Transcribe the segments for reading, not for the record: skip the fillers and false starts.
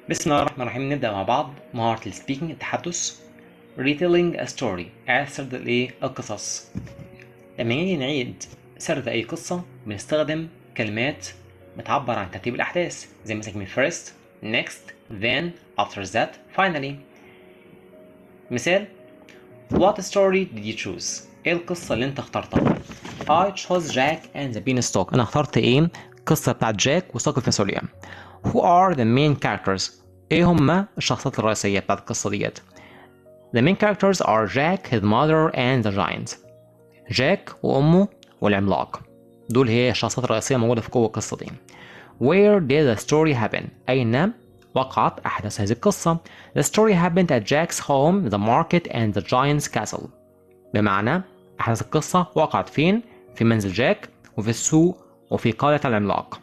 بسم الله الرحمن الرحيم. نبدأ مع بعض مهارة السبيكنج، التحدث. retelling a story، إعادة سرد القصص. لما نيجي نعيد سرد أي قصة بنستخدم كلمات بتعبر عن ترتيب الأحداث، زي مثلا من first, next, then, after that, finally. مثال: What story did you choose؟ إيه القصة اللي أنت اخترتها؟ I chose Jack and the Beanstalk. أنا اخترت إيه؟ القصة بتاعت جاك وساق الفاصوليا. Who are the main characters؟ إيه هما الشخصيات الرئيسية بتاعت القصة ديت؟ The main characters are Jack, his mother, and the giant. جاك وأمه والعملاق، دول هي الشخصيات الرئيسية موجودة في جوه القصة دي. Where did the story happen؟ أين وقعت أحداث هذه القصة؟ The story happened at Jack's home, the market, and the giant's castle. بمعنى أحداث القصة وقعت فين؟ في منزل جاك وفي السوق وفي قلعة العملاق.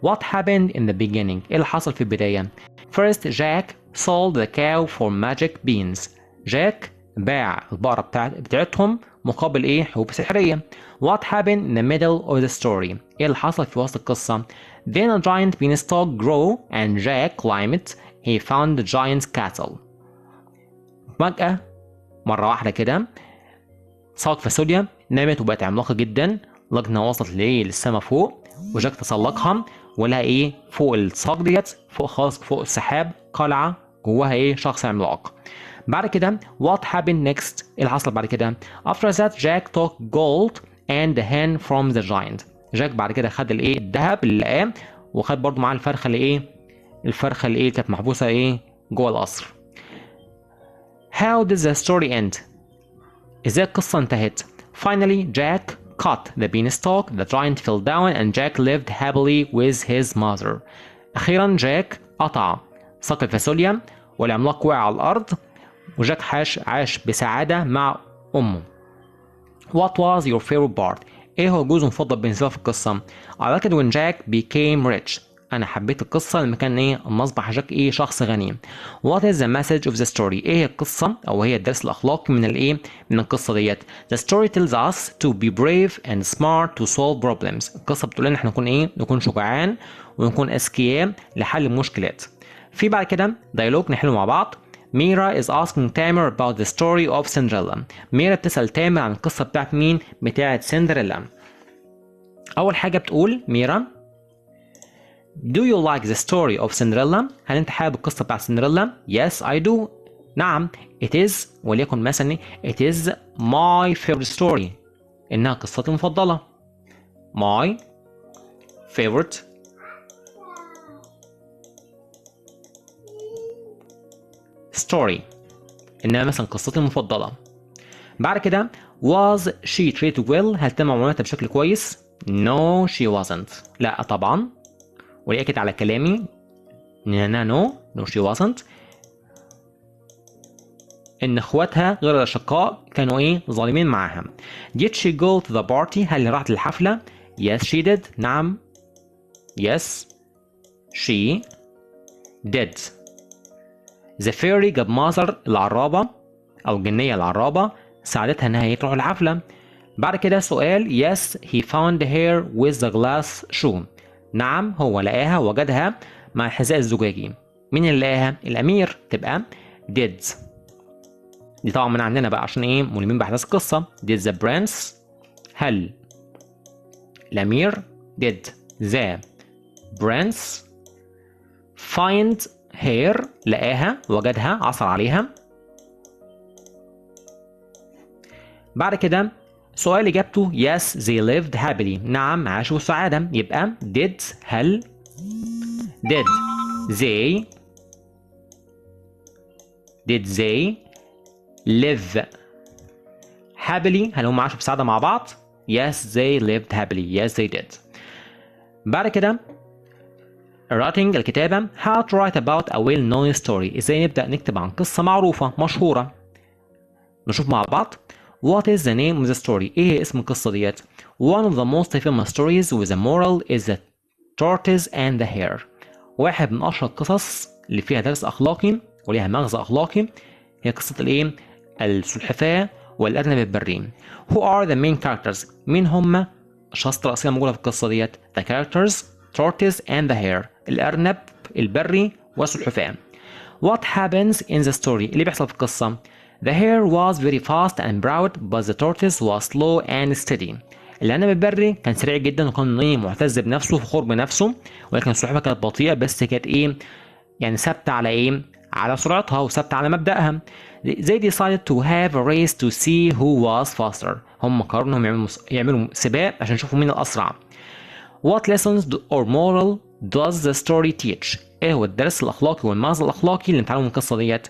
What happened in the beginning؟ إيه اللي حصل في البداية؟ First, Jack sold the cow for magic beans. جاك باع البقرة بتاعتهم مقابل إيه؟ حبوب سحرية. What happened in the middle of the story؟ إيه اللي حصل في وسط القصة؟ Then a giant beanstalk grew and Jack climbed it. He found the giant's castle. فجأة مرة واحدة كده ساق فاصوليا نامت وبقت عملاقة جدا لدرجة إنها وصلت للسما فوق، وجاك تسلقها ولها إيه فوق الساق ديت، فوق خالص فوق السحاب قلعة جواها إيه شخص عملاق. بعد كده what happened next؟ إيه اللي حصل بعد كده؟ after that Jack took gold and the hen from the giant. جاك بعد كده خد الإيه الذهب اللي لقاه، وخد برضه معاه الفرخة اللي إيه الفرخة اللي إيه كانت محبوسة إيه جوه القصر. how did the story end؟ إزاي القصة انتهت؟ Finally, Jack cut the beanstalk, the giant fell down, and Jack lived happily with his mother. أخيرا جاك قطع ساق الفاصوليا والعملاق وقع على الأرض، وجاك عاش بسعادة مع أمه. What was your favorite part؟ إيه هو الجزء المفضل بالنسبة في القصة؟ I liked when Jack became rich. أنا حبيت القصة لما كان إيه أما أصبح جاك إيه شخص غني. What is the message of the story؟ إيه هي القصة أو هي الدرس الأخلاقي من الإيه من القصة ديت؟ The story tells us to be brave and smart to solve problems. القصة بتقول لنا إحنا نكون إيه نكون شجعان ونكون أذكياء لحل المشكلات. في بعد كده ديالوج نحله مع بعض. ميرا is asking Tamer about the story of Cinderella. ميرا بتسأل تامر عن القصة بتاعت مين؟ بتاعت سندريلا. أول حاجة بتقول ميرا Do you like the story of Cinderella؟ هل أنت حابب القصة بتاعت سندريلا؟ Yes I do. نعم. It is وليكن مثلا It is my favorite story. إنها قصتي المفضلة. My favorite story. إنها مثلا قصتي المفضلة. بعد كده was she treated well؟ هل تم معاملتها بشكل كويس؟ No she wasn't. لا طبعا. وليأكد على كلامي no she wasn't إن إخواتها غير الأشقاء كانوا إيه ظالمين معاها. Did she go to the party؟ هل راحت للحفلة؟ Yes she did. نعم. Yes she did. The fairy godmother العرابة أو الجنية العرابة ساعدتها إنها تروح الحفلة. بعد كده سؤال yes he found her with the glass shoe. نعم هو لقاها وجدها مع الحذاء الزجاجي. مين اللي لقاها؟ الأمير. تبقى did. دي طبعا من عندنا بقى عشان ايه ملمين بأحداث القصة. did the prince هل الأمير did the prince find her لقاها وجدها عثر عليها. بعد كده سؤال إجابته yes they lived happily. نعم عاشوا سعادة. يبقى did هل did they live happily هل هم عاشوا بسعادة مع بعض؟ yes they lived happily. yes they did. بعد كده writing الكتابة how to write about a well known story. ازاي نبدأ نكتب عن قصة معروفة مشهورة. نشوف مع بعض. What is the name of the story؟ ايه اسم القصة ديت؟ One of the most famous stories with a moral is the tortoise and the hare. واحد من أشهر القصص اللي فيها درس أخلاقي وليها مغزى أخلاقي هي قصة الإيه؟ السلحفاة والأرنب البري. Who are the main characters؟ مين هم الشخصيات الرئيسية الموجودة في القصة ديت؟ The characters tortoise and the hare. الأرنب البري والسلحفاة. What happens in the story؟ اللي بيحصل في القصة. The hare was very fast and proud but the tortoise was slow and steady. العنب البري كان سريع جدا وكان ايه معتز بنفسه فخور بنفسه، ولكن السلحفاة كانت بطيئة بس كانت ايه يعني ثابتة على ايه على سرعتها وثابتة على مبدأها. They decided to have a race to see who was faster. هم قرروا انهم يعملوا سباق عشان يشوفوا مين الأسرع. What lessons or moral does the story teach؟ ايه هو الدرس الأخلاقي والمغزى الأخلاقي اللي نتعلمه من القصة ديت؟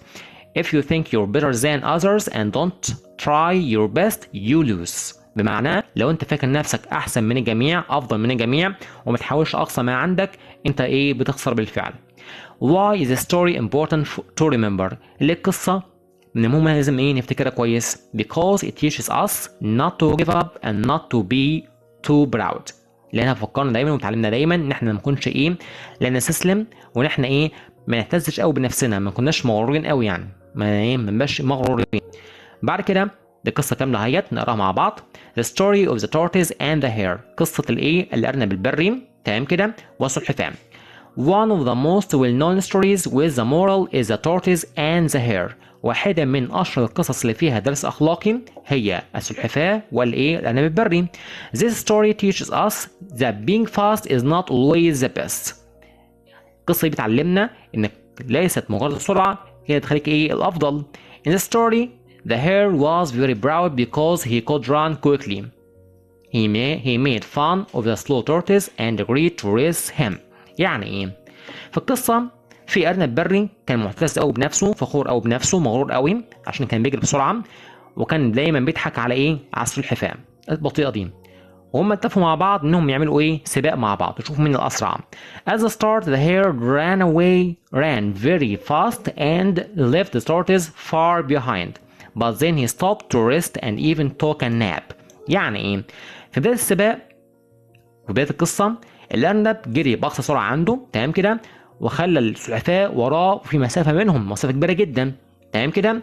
If you think you're better than others and don't try your best, you lose. بمعنى لو انت فاكر نفسك احسن من الجميع، افضل من الجميع، وما تحاولش اقصى ما عندك، انت ايه بتخسر بالفعل. Why is the story important to remember؟ اللي القصة من المهم لازم ايه نفتكرها كويس. Because it teaches us not to give up and not to be too proud. لانها فكرنا دايما وتعلمنا دايما ان احنا ما نكونش ايه لا نستسلم، وان احنا ايه ما نهتزش قوي بنفسنا، ما كناش مغرورين قوي يعني، ما نبقاش مغرورين. بعد كده دي قصة كاملة اهيت نقراها مع بعض. The story of the tortoise and the hare. قصة الايه الارنب البري تمام كده والسلحفاة. One of the most well-known stories with the moral is the tortoise and the hare. واحدة من أشهر القصص اللي فيها درس أخلاقي هي السلحفاة والإيه الأرنب البري. This story teaches us that being fast is not always the best. القصة دي بتعلمنا إن ليست مجرد السرعة هي تخليك إيه الأفضل. In the story, the hare was very proud because he could run quickly. He made fun of the slow tortoise and agreed to race him. يعني ايه؟ في القصة في أرنب بري كان معتز قوي بنفسه، فخور قوي بنفسه، مغرور قوي عشان كان بيجري بسرعة، وكان دايما بيضحك على ايه؟ على السلحفاة البطيئة دي. وهم اتفقوا مع بعض انهم يعملوا ايه؟ سباق مع بعض يشوفوا مين الأسرع. At the start the hare ran very fast and left the tortoise far behind. But then he stopped to rest and even took a nap. يعني ايه؟ في بداية السباق في بداية القصة الأرنب جري بأقصى سرعة عنده تمام كده، وخلى السلحفاة وراه في مسافة منهم، مسافة كبيرة جدا تمام كده،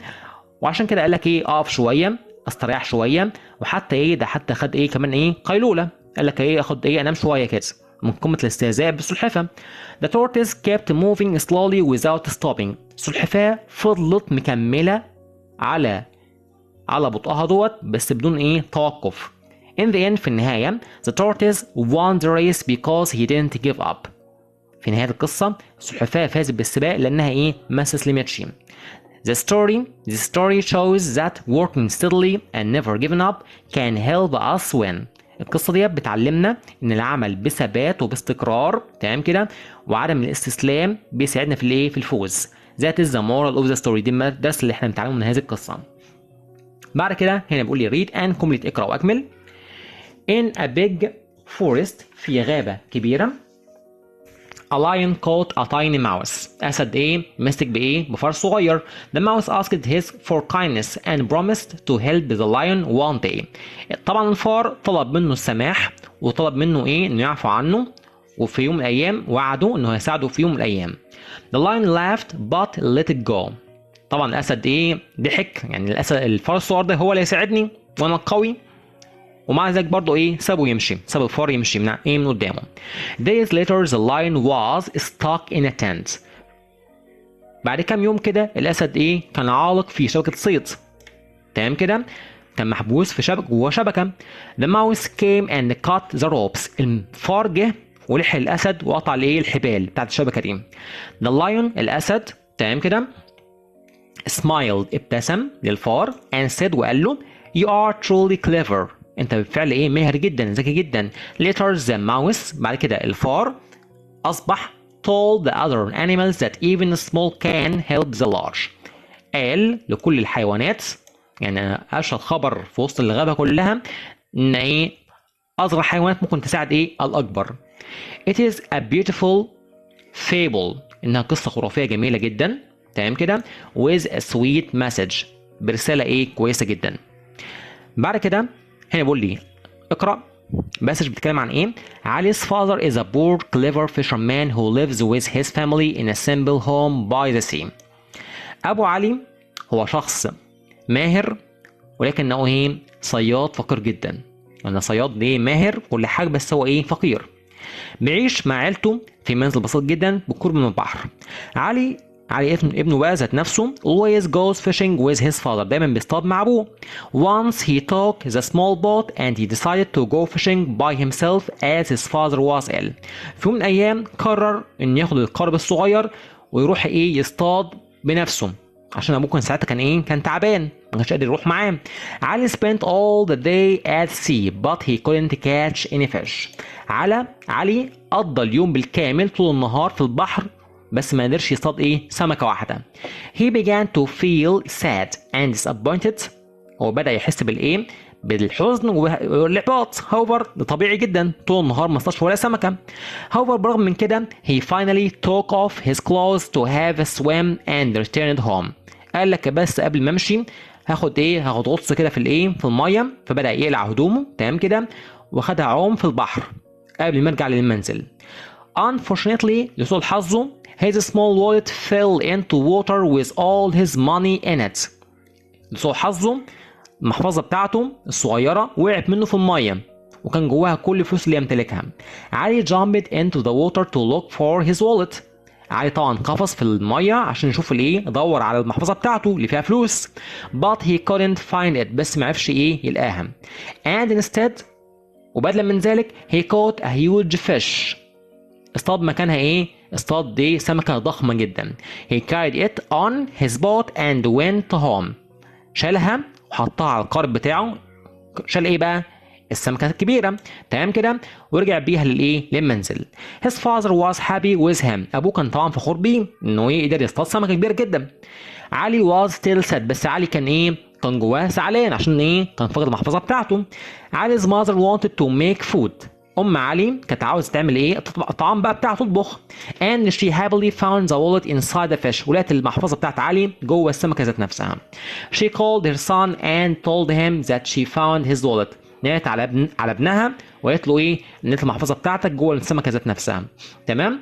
وعشان كده قال لك ايه اقف شوية استريح شوية، وحتى ايه ده حتى خد ايه كمان ايه قيلولة، قال لك ايه اخد ايه انام شوية كده من قمة الاستهزاء بالسلحفاة. The tortoise kept moving slowly without stopping. السلحفاة فضلت مكملة على بطئها دوت بس بدون ايه توقف. In the end في النهاية the tortoise won the race because he didn't give up. في نهاية القصة السلحفاة فازت بالسباق لأنها إيه ما استسلمتش. The story shows that working steadily and never giving up can help us win. القصة دي بتعلمنا إن العمل بثبات وباستقرار تمام كده وعدم الاستسلام بيساعدنا في الإيه في الفوز. That is the moral of the story. دي الدرس اللي إحنا بنتعلمه من هذه القصة. بعد كده هنا بيقول لي read and complete اقرأ وأكمل. In a big forest في غابة كبيرة a lion caught a tiny mouse. أسد إيه مسك بإيه بفار صغير. The mouse asked his for kindness and promised to help the lion one day. طبعا الفار طلب منه السماح وطلب منه إيه إنه يعفو عنه، وفي يوم من الأيام وعده إنه هيساعده في يوم من الأيام. The lion laughed but let it go. طبعا الأسد إيه ضحك، يعني الأسد الفار الصغير ده هو اللي يساعدني وأنا قوي، ومع ذلك برضه ايه سابه يمشي، ساب الفار يمشي من قدامه. Days later the lion was stuck in a tent. بعد كام يوم كده الاسد ايه كان عالق في شبكة صيد تمام كده، كان محبوس في جوه شبكة. The mouse came and cut the ropes. الفار جه ولحق الاسد وقطع الايه الحبال بتاعت الشبكة دي. The lion الاسد تمام كده smiled ابتسم للفار and said وقال له you are truly clever. انت بالفعل ايه ماهر جدا ذكي جدا. Later the mouse بعد كده الفار اصبح told the other animals that even small can help the large. قال لكل الحيوانات يعني اشهر خبر في وسط الغابة كلها ان ايه اصغر حيوانات ممكن تساعد ايه الاكبر. It is a beautiful fable. انها قصة خرافية جميلة جدا تمام كده with a sweet message. برسالة ايه كويسة جدا. بعد كده هنا بيقول لي اقرأ مسج بتتكلم عن ايه. Ali's father is a poor clever fisherman who lives with his family in a simple home by the sea. ابو علي هو شخص ماهر ولكنه ايه صياد فقير جدا. يعني صياد ليه ماهر كل حاجه بس هو ايه فقير. بيعيش مع عيلته في منزل بسيط جدا بالقرب من البحر. علي ابنه بقى ذات نفسه always goes fishing with his father، دايما بيصطاد مع ابوه. Once he took the small boat and he decided to go fishing by himself as his father was ill. في يوم من الايام قرر ان ياخد القارب الصغير ويروح يصطاد بنفسه عشان ابوه كان ساعتها كان تعبان، ما كانش قادر يروح معاه. علي spent all the day at sea but he couldn't catch any fish. علي قضى اليوم بالكامل طول النهار في البحر بس ما قدرش يصطاد سمكة واحدة. He began to feel sad and disappointed. هو بدأ يحس بالحزن والإحباط. however ده طبيعي جدا، طول النهار ما اصطادش ولا سمكة. however برغم من كده he finally took off his clothes to have a swim and returned home. قال لك بس قبل ما امشي هاخد غطس كده في المية، فبدأ يقلع هدومه تمام كده واخدها عوم في البحر قبل ما يرجع للمنزل. Unfortunately لسوء حظه his small wallet fell into water with all his money in it. لسوء حظه المحفظة بتاعته الصغيرة وقعت منه في المية وكان جواها كل الفلوس اللي يمتلكها. علي jumped into the water to look for his wallet. علي طبعا قفز في المية عشان يشوف يدور على المحفظة بتاعته اللي فيها فلوس. but he couldn't find it، بس ما عرفش يلقاها. and instead وبدلا من ذلك he caught a huge fish. اصطاد مكانها اصطاد سمكة ضخمة جدا. he carried it on his boat and went home. شالها وحطها على القارب بتاعه. شال بقى السمكة الكبيرة تمام كده ورجع بيها للمنزل. his father was happy with him. ابوه كان طبعا فخور بيه انه يقدر يصطاد سمكة كبيرة جدا. علي was still sad، بس علي كان جواه زعلان عشان كان فقد المحفظة بتاعته. علي's mother wanted to make food. علي كانت عاوزة تعمل الطعام بقى بتاعه تطبخ. and she happily found the wallet inside the fish. ولقت المحفظة بتاعت علي جوه السمكة ذات نفسها. she called her son and told him that she found his wallet. نادت على ابنها وقالت له ان المحفظة بتاعتك جوه السمكة ذات نفسها. تمام.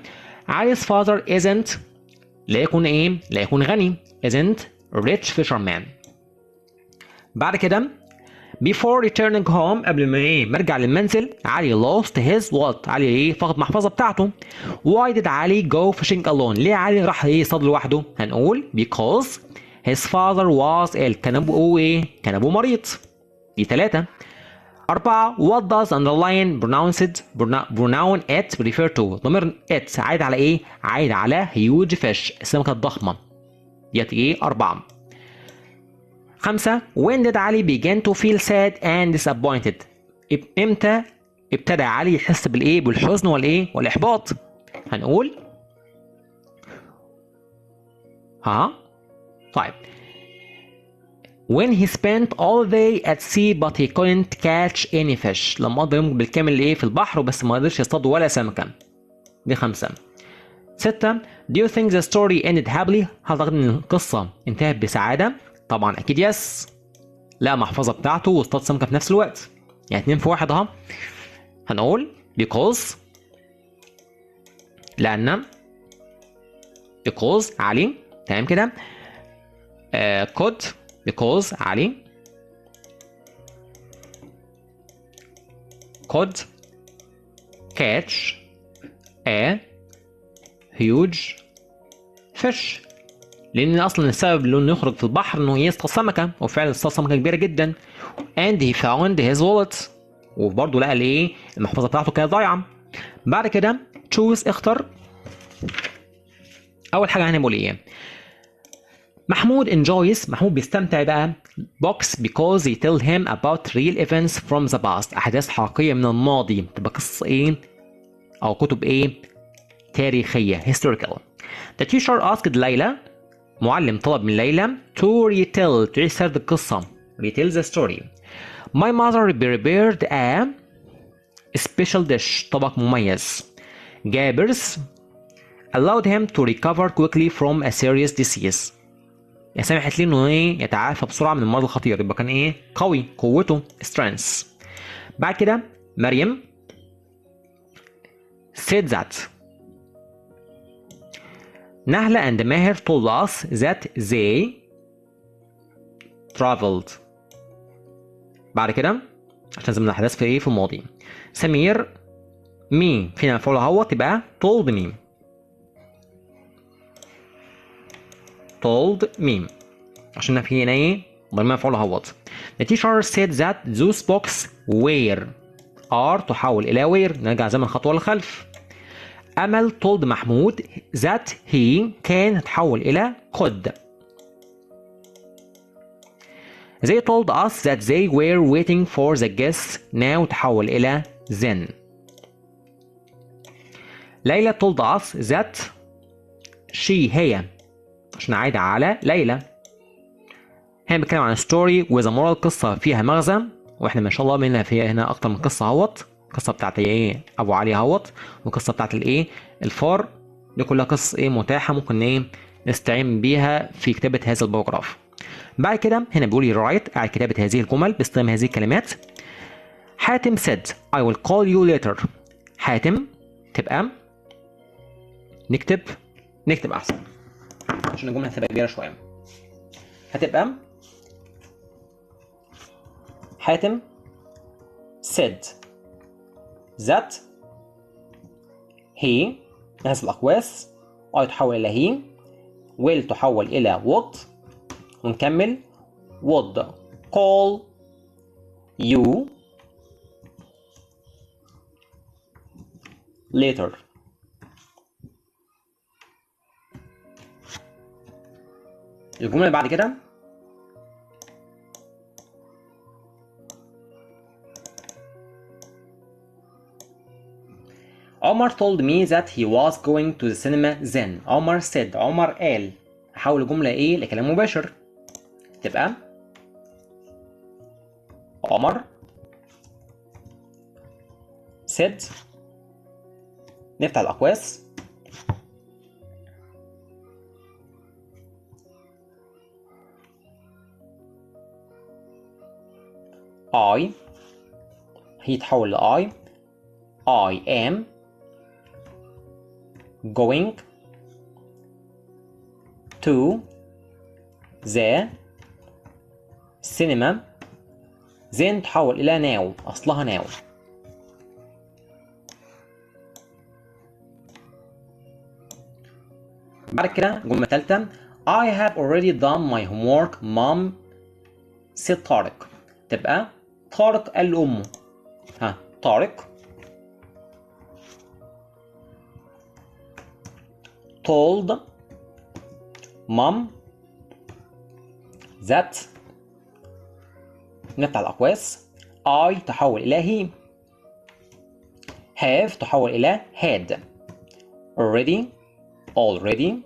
علي's father isn't لا يكون غني isn't rich fisherman. بعد كده before returning home قبل ما يرجع للمنزل علي lost his wallet. علي فقد المحفظة بتاعته. why did علي go fishing alone؟ ليه علي راح يصطاد لوحده؟ هنقول because his father was ill. كان ابوه كان ابوه مريض. دي 3. 4 what does underline pronoun it refer to؟ ضمير it عايد على عايد على huge fish السمكة الضخمة. ديت 4. 5 when did علي begin to feel sad and disappointed؟ امتى ابتدى علي يحس بالحزن والإحباط؟ هنقول طيب when he spent all day at sea but he couldn't catch any fish. لما قضى يوم بالكامل في البحر وبس ما قدرش يصطاد ولا سمكة. دي 5. 6 do you think the story ended happily؟ هل تعتقد ان القصة انتهت بسعادة؟ طبعا اكيد يس. لا محفظة بتاعته واصطاد سمكة في نفس الوقت، يعني 2 في 1 هنقول because لأن because علي تمام كده could because علي could catch a huge fish. لان اصلا السبب انه يخرج في البحر انه يصطاد سمكه، وفعلا اصطاد سمكه كبيره جدا. and he found his wallet وبرضه لقى المحفظه بتاعته كانت ضايعه. بعد كده choose اختر. اول حاجه هنقول محمود محمود بيستمتع بقى books because they tell him about real events from the past. احداث حقيقيه من الماضي، تبقى قصه او كتب تاريخيه historical. the teacher asked ليلى، معلم طلب من ليلى to retell تعيد سرد القصة retell the story. my mother prepared a special dish طبق مميز. جابر's allowed him to recover quickly from a serious disease. سمحت لي انه يتعافى بسرعة من المرض الخطير، يبقى كان قوي قوته strength. بعد كده مريم said that نهلة and ماهر told us that they traveled. بعد كده عشان زمن الأحداث في الماضي. سمير me فينا مفعول اهو تبقى told me. told me عشان في هنا ايه ضمير مفعول اهو. The teacher said that those books were are تحول إلى were. نرجع زمن خطوة للخلف. أمل told محمود that he كان تحول إلى could. They told us that they were waiting for the guests. now تحول إلى then. ليلى told us that she هي عشان عايدة على ليلى. هنا بنتكلم عن ستوري with a moral قصة فيها مغزى، واحنا ما شاء الله منها فيها هنا أكتر من قصة اهوت. القصة بتاعت ايه أبو علي اهوت، والقصة بتاعت الايه الفار. دي كلها قصص ايه متاحة ممكن ايه نستعين بيها في كتابة هذا الباراجراف. بعد كده هنا بيقول لي رايت على كتابة هذه الجمل باستخدام هذه الكلمات. حاتم said I will call you later. حاتم تبقى نكتب أحسن عشان الجملة هتبقى كبيرة شوية. هتبقى حاتم said that he نحذف الأقواس. I تحول إلى he. will تحول إلى would. ونكمل would call you later. الجملة اللي بعد كده عمر told me that he was going to the cinema then. عمر said عمر قال. هحول الجملة ايه لكلام مباشر تبقى عمر said نفتح الأقواس I هيتحول ل I am going to the cinema. then تحول إلى now أصلها now. بعد كده جملة تالتة I have already done my homework mom said طارق. تبقى طارق قال لأمه. طارق told mom that نفتح الأقواس I تحول إلى he. have تحول إلى had. already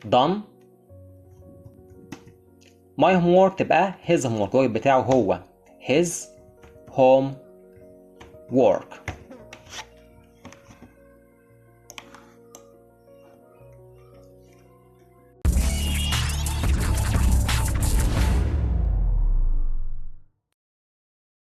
done. my homework تبقى his homework الواجب بتاعه هو his homework.